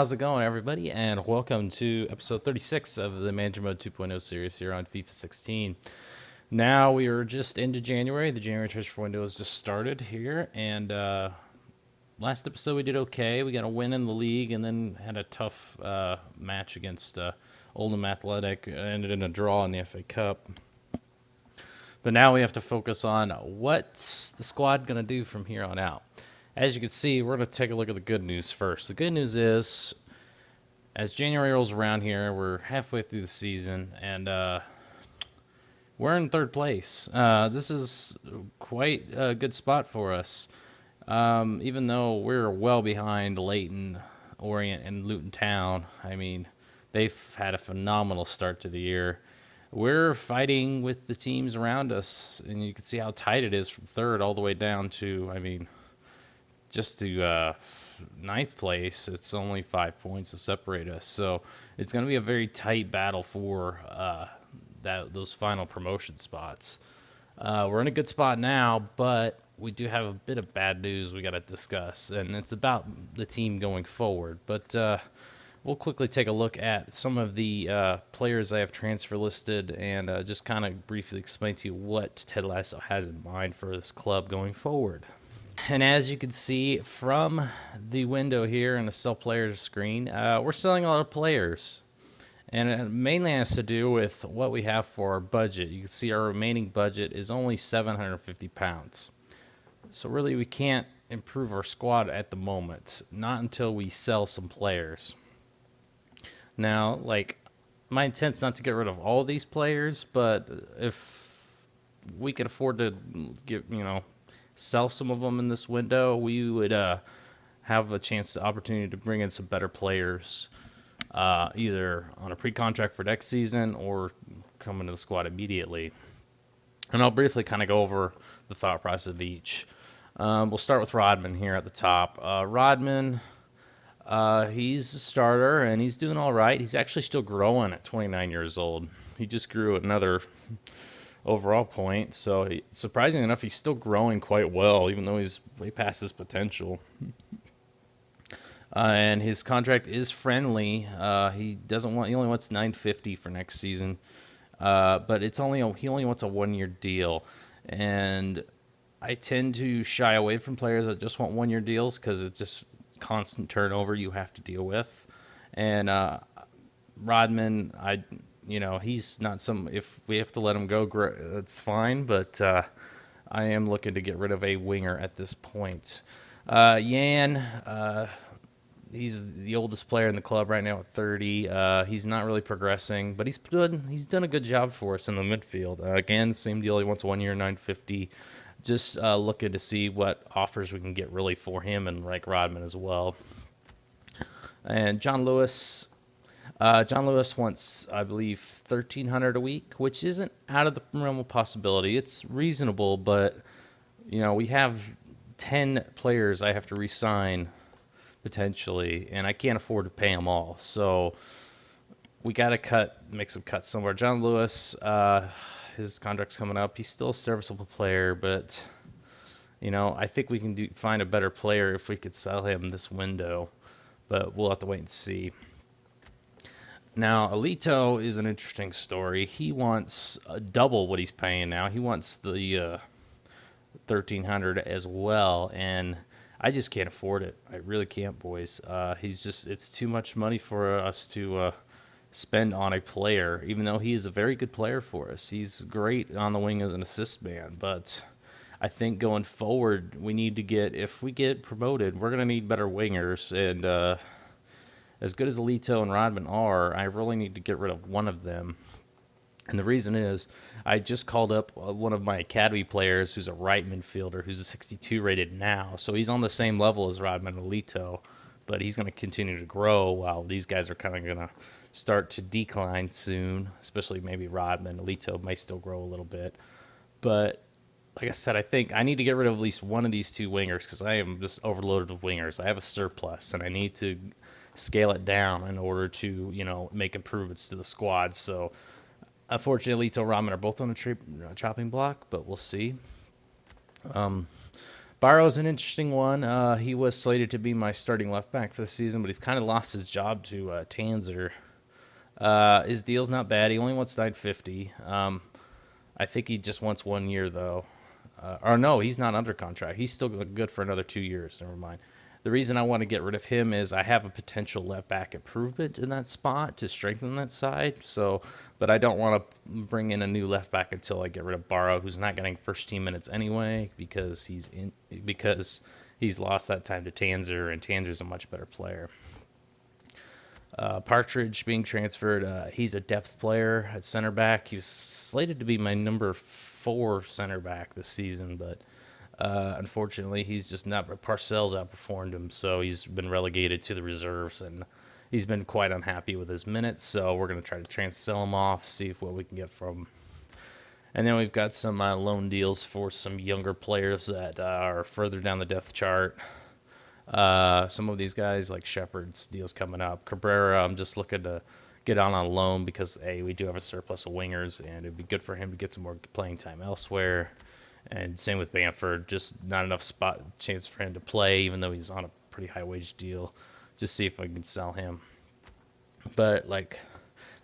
how's it going, everybody? And welcome to episode 36 of the Manager Mode 2.0 series here on FIFA 16. Now we are just into January. The January transfer window has just started here, and last episode we did okay. We got a win in the league, and then had a tough match against Oldham Athletic. Ended in a draw in the FA Cup. But now we have to focus on what's the squad going to do from here on out. As you can see, we're going to take a look at the good news first. The good news is, as January rolls around here, we're halfway through the season, and we're in third place. This is quite a good spot for us, even though we're well behind Leighton, Orient, and Luton Town. I mean, they've had a phenomenal start to the year. We're fighting with the teams around us, and you can see how tight it is from third all the way down to, just to ninth place. It's only 5 points to separate us, so it's going to be a very tight battle for those final promotion spots. We're in a good spot now, but we do have a bit of bad news we got to discuss, and it's about the team going forward. But we'll quickly take a look at some of the players I have transfer listed, and just kind of briefly explain to you what Ted Lasso has in mind for this club going forward. And as you can see from the window here in the sell players screen, we're selling a lot of players. And it mainly has to do with what we have for our budget. You can see our remaining budget is only £750. So really we can't improve our squad at the moment, not until we sell some players. Now, my intent's not to get rid of all these players, but if we can afford to sell some of them in this window, we would have a chance, the opportunity to bring in some better players, either on a pre-contract for next season or come into the squad immediately. And I'll briefly kind of go over the thought process of each. We'll start with Rodman here at the top. Rodman, he's a starter, and he's doing all right. He's actually still growing at 29 years old. He just grew another overall point, so surprisingly enough, he's still growing quite well, even though he's way past his potential. And his contract is friendly. He only wants $950 for next season, but he only wants a 1-year deal, and I tend to shy away from players that just want 1-year deals because it's just constant turnover you have to deal with. And Rodman, he's not if we have to let him go, it's fine, but I am looking to get rid of a winger at this point. Yan, he's the oldest player in the club right now at 30. He's not really progressing, but he's done a good job for us in the midfield. Again, same deal. He wants 1 year, $950. Just looking to see what offers we can get really for him and Rodman as well. And John Lewis wants, I believe, $1,300 a week, which isn't out of the realm of possibility. It's reasonable, but we have 10 players I have to re-sign potentially, and I can't afford to pay them all. So we got to make some cuts somewhere. John Lewis, his contract's coming up. He's still a serviceable player, but I think we can find a better player if we could sell him this window, but we'll have to wait and see. Now, Alito is an interesting story. He wants double what he's paying now. He wants the $1,300 as well, and I just can't afford it. I really can't, boys. It's too much money for us to spend on a player, even though he is a very good player for us. He's great on the wing as an assist man, but I think going forward, if we get promoted, we're going to need better wingers, and as good as Alito and Rodman are, I really need to get rid of one of them. And the reason is, I just called up one of my academy players who's a right midfielder who's a 62 rated now. So he's on the same level as Rodman and Alito, but he's going to continue to grow while these guys are kind of going to start to decline soon, especially maybe Rodman. Alito may still grow a little bit. But like I said, I think I need to get rid of at least one of these two wingers because I am just overloaded with wingers. I have a surplus, and I need to scale it down in order to, make improvements to the squad. So unfortunately, Alito and Rodman are both on a chopping block, but we'll see. Barrow's an interesting one. He was slated to be my starting left back for the season, but he's kind of lost his job to Tanzer. His deal's not bad. He only wants 950. I think he just wants 1 year though. Or no, he's not under contract. He's still good for another 2 years. Never mind. The reason I want to get rid of him is I have a potential left back improvement in that spot to strengthen that side. So, but I don't want to bring in a new left back until I get rid of Barrow, who's not getting first team minutes anyway because he's lost that time to Tanzer, and Tanzer's a much better player. Partridge being transferred. He's a depth player at center back. He was slated to be my number 4 center back this season, but unfortunately he's just not. Parcells outperformed him, so he's been relegated to the reserves, and he's been quite unhappy with his minutes. So we're going to try to sell him off, see what we can get from him. And then we've got some loan deals for some younger players that are further down the depth chart. Some of these guys like Shepard's deals coming up. Cabrera, I'm just looking to get on loan because we do have a surplus of wingers, and it'd be good for him to get some more playing time elsewhere. And same with Bamford, just not enough spot chance for him to play, even though he's on a pretty high wage deal. Just see if I can sell him. But like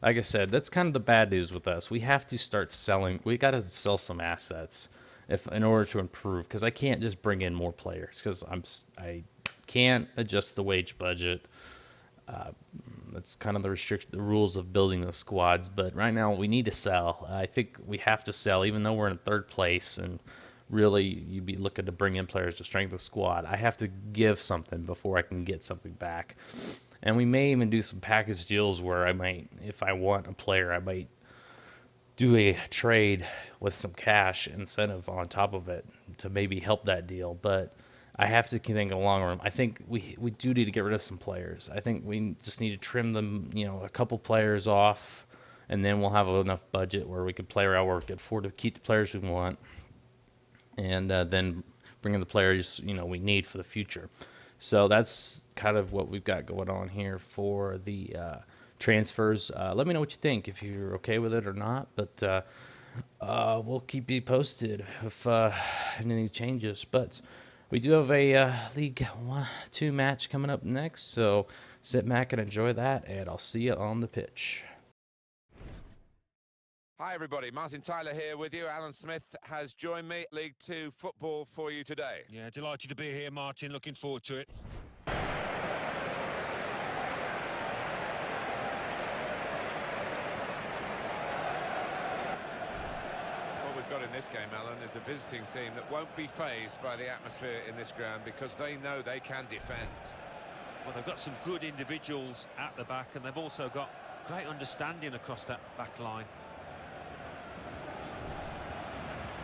I said, that's kind of the bad news with us. We have to start selling. We got to sell some assets in order to improve, because I can't just bring in more players because I can't adjust the wage budget. That's kind of the rules of building the squads. But right now we need to sell. I think we have to sell, even though we're in 3rd place, and really you'd be looking to bring in players to strengthen the squad. I have to give something before I can get something back. And we may even do some package deals where I might, if I want a player, I might do a trade with some cash incentive on top of it to maybe help that deal. But I have to think in the long run. I think we do need to get rid of some players. I think we just need to trim them, a couple players off, and then we'll have enough budget where we can play around where we can afford to keep the players we want, and then bring in the players we need for the future. So that's kind of what we've got going on here for the transfers. Let me know what you think, if you're okay with it or not. But we'll keep you posted if anything changes. But we do have a League 2 match coming up next, so sit back and enjoy that, and I'll see you on the pitch. Hi everybody, Martin Tyler here with you. Alan Smith has joined me. League 2 football for you today. Yeah, delighted to be here, Martin. Looking forward to it. What we've got in this game, Alan, is a visiting team that won't be fazed by the atmosphere in this ground because they know they can defend. Well, they've got some good individuals at the back, and they've also got great understanding across that back line.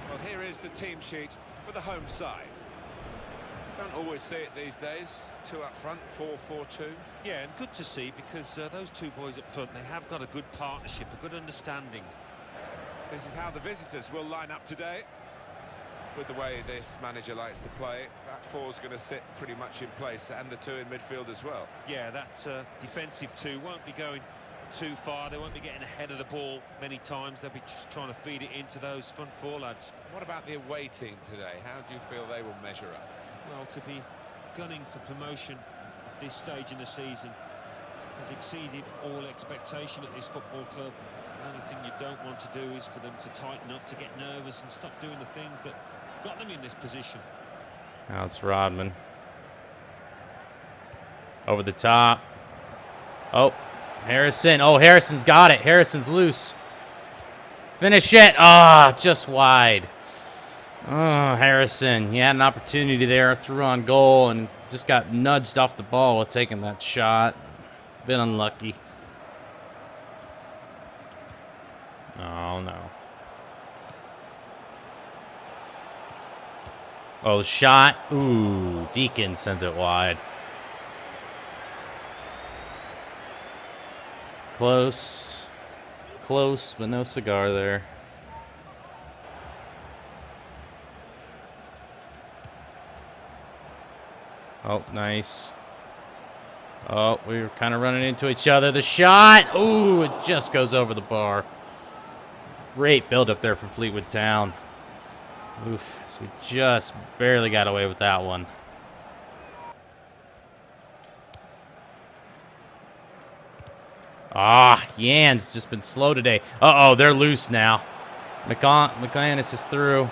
Well, here is the team sheet for the home side. Don't always see it these days. 2 up front, 4-4-2. Yeah, and good to see, because those 2 boys up front, they have got a good partnership, a good understanding. This is how the visitors will line up today. With the way this manager likes to play, that 4 is going to sit pretty much in place, and the 2 in midfield as well. Yeah, that defensive 2 won't be going too far. They won't be getting ahead of the ball many times. They'll be just trying to feed it into those front 4 lads. What about the away team today? How do you feel they will measure up? Well, to be gunning for promotion at this stage in the season has exceeded all expectation at this football club. The only thing you don't want to do is for them to tighten up, to get nervous and stop doing the things that got them in this position. Now it's Rodman. Over the top. Oh, Harrison. Oh, Harrison's got it. Harrison's loose. Finish it. Ah, just wide. Oh, Harrison. He had an opportunity there, threw on goal, and just got nudged off the ball while taking that shot. Been unlucky. Oh, no. Oh, shot. Ooh, Deacon sends it wide. Close. Close, but no cigar there. Oh, nice. Oh, we were kind of running into each other. The shot. Ooh, it just goes over the bar. Great build up there from Fleetwood Town. Oof, so we just barely got away with that one. Ah, Yan's just been slow today. Uh-oh, they're loose now. McManus is through.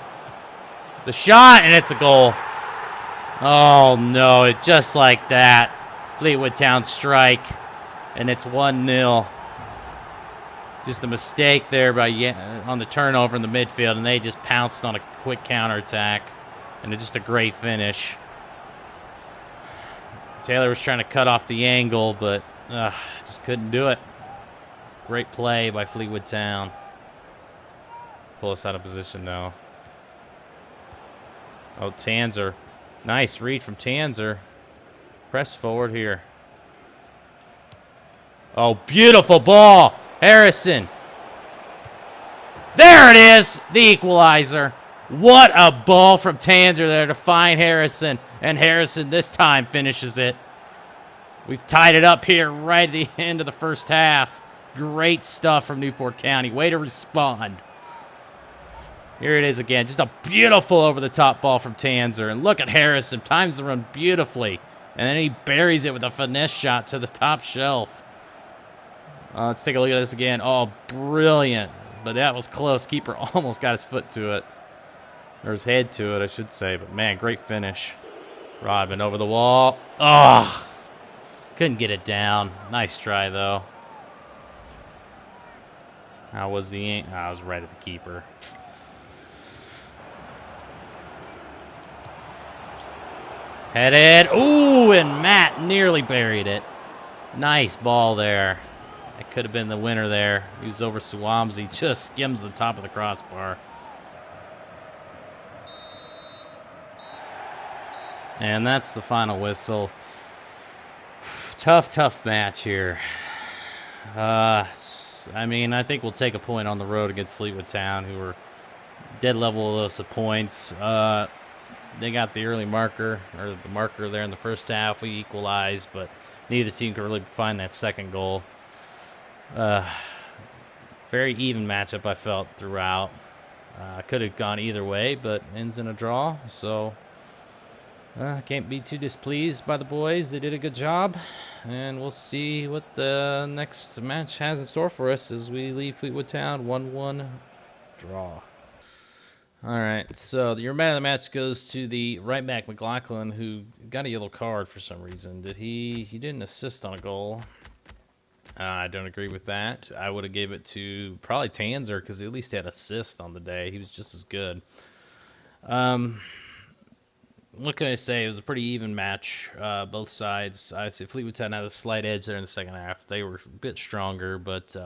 The shot, and it's a goal. Oh, no, it just like that. Fleetwood Town strike, and it's 1-0. Just a mistake there by on the turnover in the midfield, and they just pounced on a quick counterattack, and it's just a great finish. Taylor was trying to cut off the angle, but just couldn't do it. Great play by Fleetwood Town. Pull us out of position now. Oh, Tanzer. Nice read from Tanzer. Press forward here. Oh, beautiful ball. Harrison. There it is. The equalizer. What a ball from Tanzer there to find Harrison. And Harrison this time finishes it. We've tied it up here right at the end of the first half. Great stuff from Newport County. Way to respond. Here it is again. Just a beautiful over-the-top ball from Tanzer. And look at Harrison. Times the run beautifully. And then he buries it with a finesse shot to the top shelf. Let's take a look at this again. Oh, brilliant. But that was close. Keeper almost got his foot to it. Or his head to it, I should say. But, man, great finish. Rodman over the wall. Oh, couldn't get it down. Nice try, though. How was the aim? I was right at the keeper. Headed. Ooh, and Matt nearly buried it. Nice ball there. That could have been the winner there. He was over Suwamsi. Just skims the top of the crossbar. And that's the final whistle. Tough match here. I mean, I think we'll take a point on the road against Fleetwood Town, who were dead level with us of points. They got the early marker, or the marker there in the first half. We equalized, but neither team could really find that second goal. Very even matchup, I felt, throughout. Could have gone either way, but ends in a draw. So can't be too displeased by the boys. They did a good job. And we'll see what the next match has in store for us as we leave Fleetwood Town 1-1 draw. All right, so your man of the match goes to the right back McLaughlin, who got a yellow card for some reason. He didn't assist on a goal. I don't agree with that. I would have gave it to probably Tanzer because he at least had assist on the day. He was just as good. What can I say? It was a pretty even match, both sides. I say Fleetwood Town had a slight edge there in the second half. They were a bit stronger, but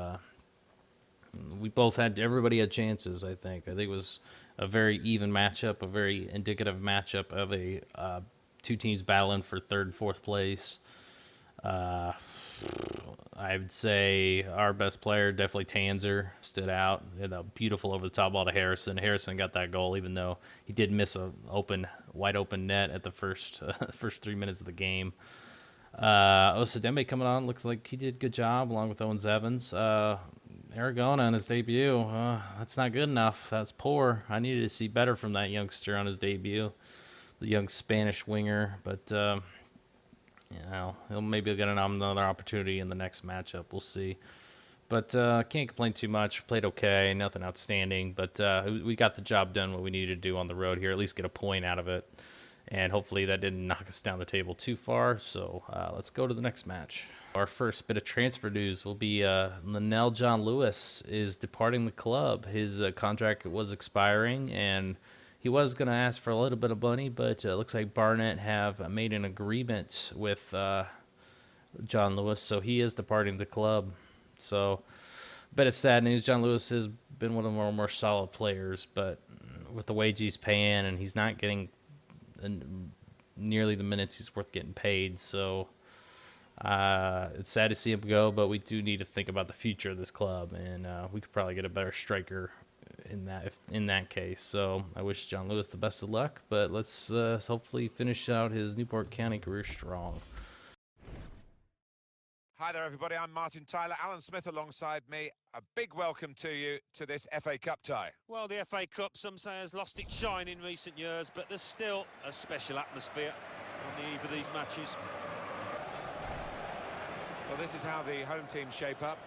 we both had, everybody had chances, I think. I think it was a very even matchup, a very indicative matchup of a two teams battling for third and fourth place. I would say our best player, definitely Tanzer, stood out. Had a beautiful over-the-top ball to Harrison. Harrison got that goal, even though he did miss a wide open net at the first 3 minutes of the game. Osadembe coming on, looks like he did a good job, along with Owens Evans. Aragona on his debut, that's not good enough. That's poor. I needed to see better from that youngster on his debut, the young Spanish winger, but he'll maybe get another opportunity in the next matchup. We'll see. But can't complain too much. Played okay, nothing outstanding. But we got the job done, what we needed to do on the road here. At least get a point out of it. And hopefully that didn't knock us down the table too far. So let's go to the next match. Our first bit of transfer news will be Linnell John Lewis is departing the club. His contract was expiring, and he was going to ask for a little bit of money, but it looks like Barnett have made an agreement with John Lewis, so he is departing the club. So, a bit of sad news. John Lewis has been one of our more solid players, but with the wage he's paying, and he's not getting nearly the minutes he's worth getting paid, so it's sad to see him go, but we do need to think about the future of this club, and we could probably get a better striker in that case. So I wish John Lewis the best of luck, but let's hopefully finish out his Newport County career strong. Hi there, everybody. I'm Martin Tyler. Alan Smith alongside me. A big welcome to you to this FA Cup tie. Well, the FA Cup, some say, has lost its shine in recent years, but there's still a special atmosphere on the eve of these matches. Well, this is how the home team shape up.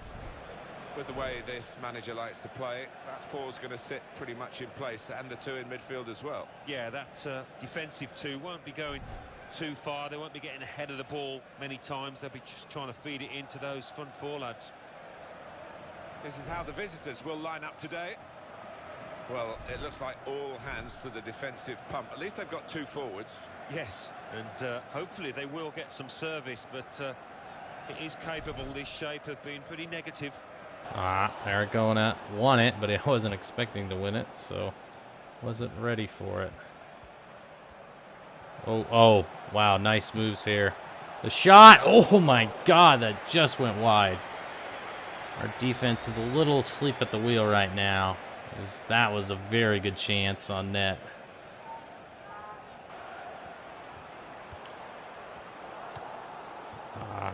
With the way this manager likes to play, that four's going to sit pretty much in place, and the two in midfield as well. Yeah, that defensive two won't be going too far. They won't be getting ahead of the ball many times. They'll be just trying to feed it into those front four lads. This is how the visitors will line up today. Well, it looks like all hands to the defensive pump. At least they've got two forwards. Yes, and hopefully they will get some service, but it is capable, this shape, of being pretty negative. Eric going won it, but I wasn't expecting to win it, so wasn't ready for it. Oh, wow, nice moves here. The shot, oh my God, that just went wide. Our defense is a little asleep at the wheel right now, as that was a very good chance on net.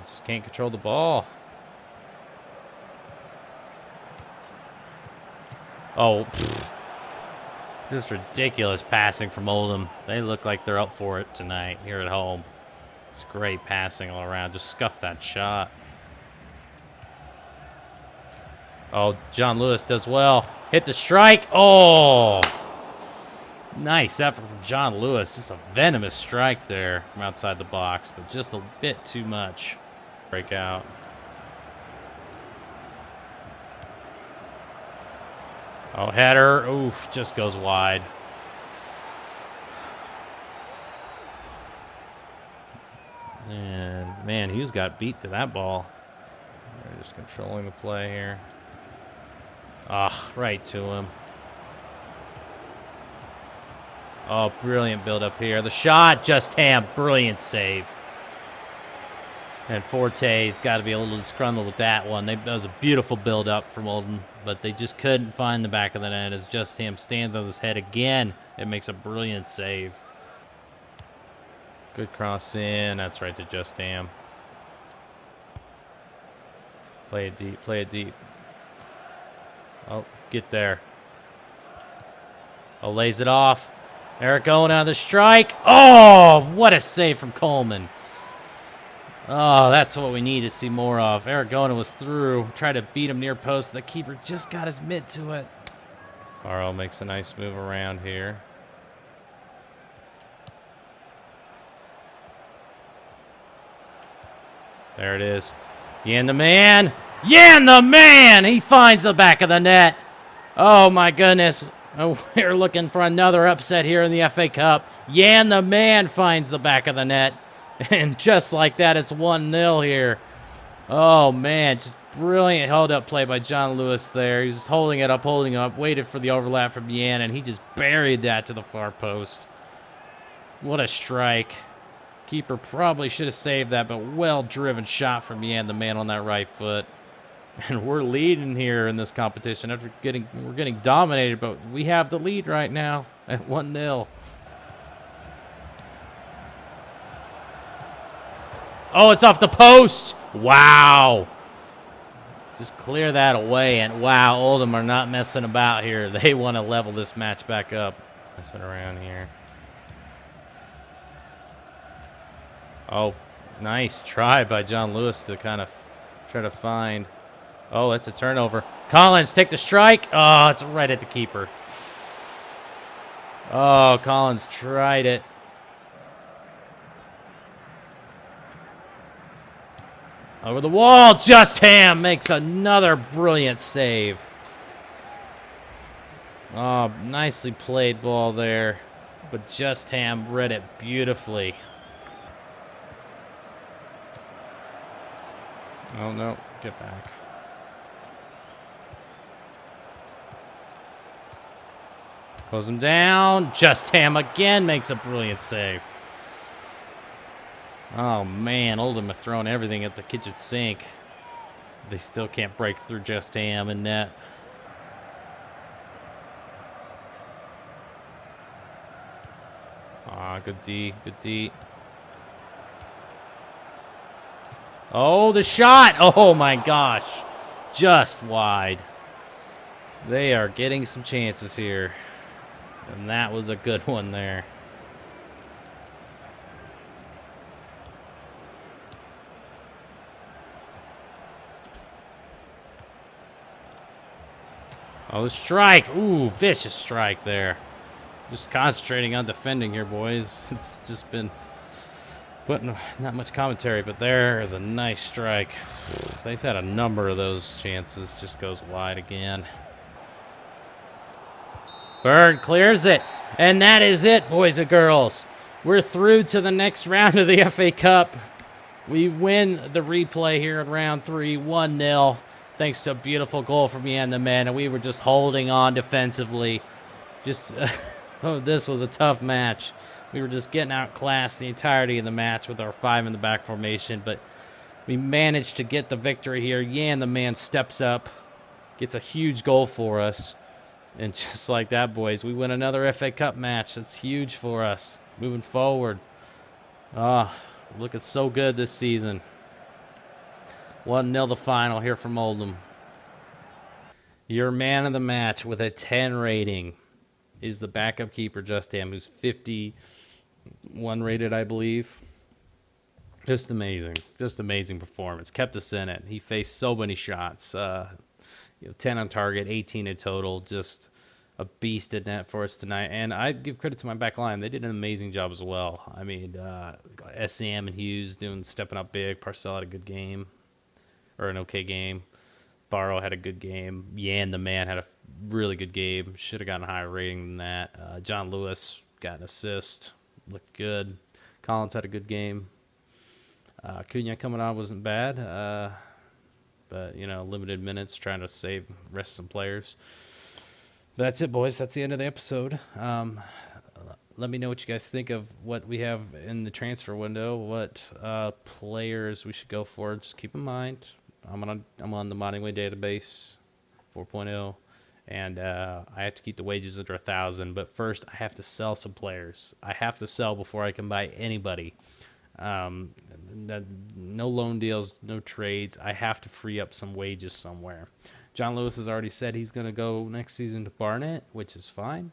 Just can't control the ball. Oh, just ridiculous passing from Oldham. They look like they're up for it tonight here at home. It's great passing all around. Just scuffed that shot. Oh, John Lewis does well. Hit the strike. Oh, nice effort from John Lewis. Just a venomous strike there from outside the box, but just a bit too much. Breakout. Oh, header. Oof, just goes wide. And, man, Hughes got beat to that ball. They're just controlling the play here. Right to him. Oh, brilliant build-up here. The shot, just brilliant save. And Forte's got to be a little disgruntled with that one. That was a beautiful build-up from Oldham, but they just couldn't find the back of the net as Just stands on his head again. It makes a brilliant save. Good cross in. That's right to Just Play it deep. Play it deep. Oh, get there. Oh, lays it off. Eric going on the strike. Oh, what a save from Coleman. Oh, that's what we need to see more of. Aragona was through, tried to beat him near post. The keeper just got his mitt to it. Farrell makes a nice move around here. There it is. Yan the man! Yan the man! He finds the back of the net. Oh, my goodness. Oh, we're looking for another upset here in the FA Cup. Yan the man finds the back of the net. And just like that, it's 1-0 here. Oh, man, just brilliant held-up play by John Lewis there. He was holding it up, waited for the overlap from Yan, and he just buried that to the far post. What a strike. Keeper probably should have saved that, but well-driven shot from Yan, the man on that right foot. And we're leading here in this competition. We're getting dominated, but we have the lead right now at 1-0. Oh, it's off the post. Wow. Just clear that away. And wow, Oldham are not messing about here. They want to level this match back up. Messing around here. Oh, nice try by John Lewis to kind of try to find. Oh, it's a turnover. Collins, take the strike. Oh, it's right at the keeper. Oh, Collins tried it. Over the wall, Just makes another brilliant save. Oh, nicely played ball there. But Just read it beautifully. Oh, no, get back. Close him down. Just again makes a brilliant save. Oh, man, Oldham have thrown everything at the kitchen sink. They still can't break through Just in net. Good D, good D. Oh, the shot! Oh my gosh. Just wide. They are getting some chances here. And that was a good one there. Oh, the strike. Ooh, vicious strike there. Just concentrating on defending here, boys. It's just been putting not much commentary, but there is a nice strike. They've had a number of those chances. Just goes wide again. Bird clears it. And that is it, boys and girls. We're through to the next round of the FA Cup. We win the replay here in round 3, 1-0. Thanks to a beautiful goal from Yan the man, and we were just holding on defensively. Just, oh, this was a tough match. We were just getting outclassed the entirety of the match with our 5 in the back formation, but we managed to get the victory here. Yan the man steps up, gets a huge goal for us, and just like that, boys, we win another FA Cup match. That's huge for us moving forward. Looking so good this season. 1-0 the final here from Oldham. Your man of the match with a 10 rating is the backup keeper, Justin, who's 51 rated, I believe. Just amazing. Just amazing performance. Kept us in it. He faced so many shots. 10 on target, 18 in total. Just a beast in net for us tonight. And I give credit to my back line. They did an amazing job as well. I mean, SCM and Hughes stepping up big. Parcell had a good game. Or an okay game. Barrow had a good game. Yan the man had a really good game. Should have gotten a higher rating than that. John Lewis got an assist. Looked good. Collins had a good game. Cunha coming on wasn't bad. But, limited minutes, trying to rest some players. But that's it, boys. That's the end of the episode. Let me know what you guys think of what we have in the transfer window, what players we should go for. Just keep in mind, I'm on the Moddingway database 4.0, and I have to keep the wages under 1,000. But first, I have to sell some players. I have to sell before I can buy anybody. No loan deals, no trades. I have to free up some wages somewhere. John Lewis has already said he's going to go next season to Barnet, which is fine.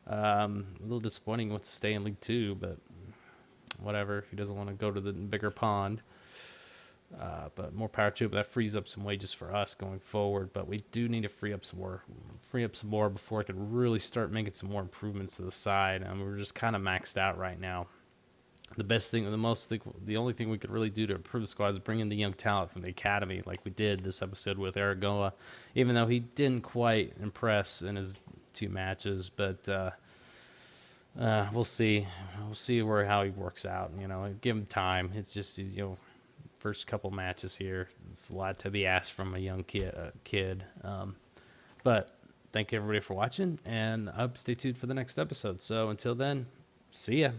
A little disappointing with to stay in League 2, but whatever. He doesn't want to go to the bigger pond. But more power to it. But that frees up some wages for us going forward. But we do need to free up some more before I can really start making some more improvements to the side. And we're just kind of maxed out right now. The only thing we could really do to improve the squad is bring in the young talent from the academy, like we did this episode with Aragoa, even though he didn't quite impress in his 2 matches. But we'll see. We'll see how he works out. Give him time. It's just first couple matches here. It's a lot to be asked from a young kid. But thank you everybody for watching, and stay tuned for the next episode. So until then, see ya.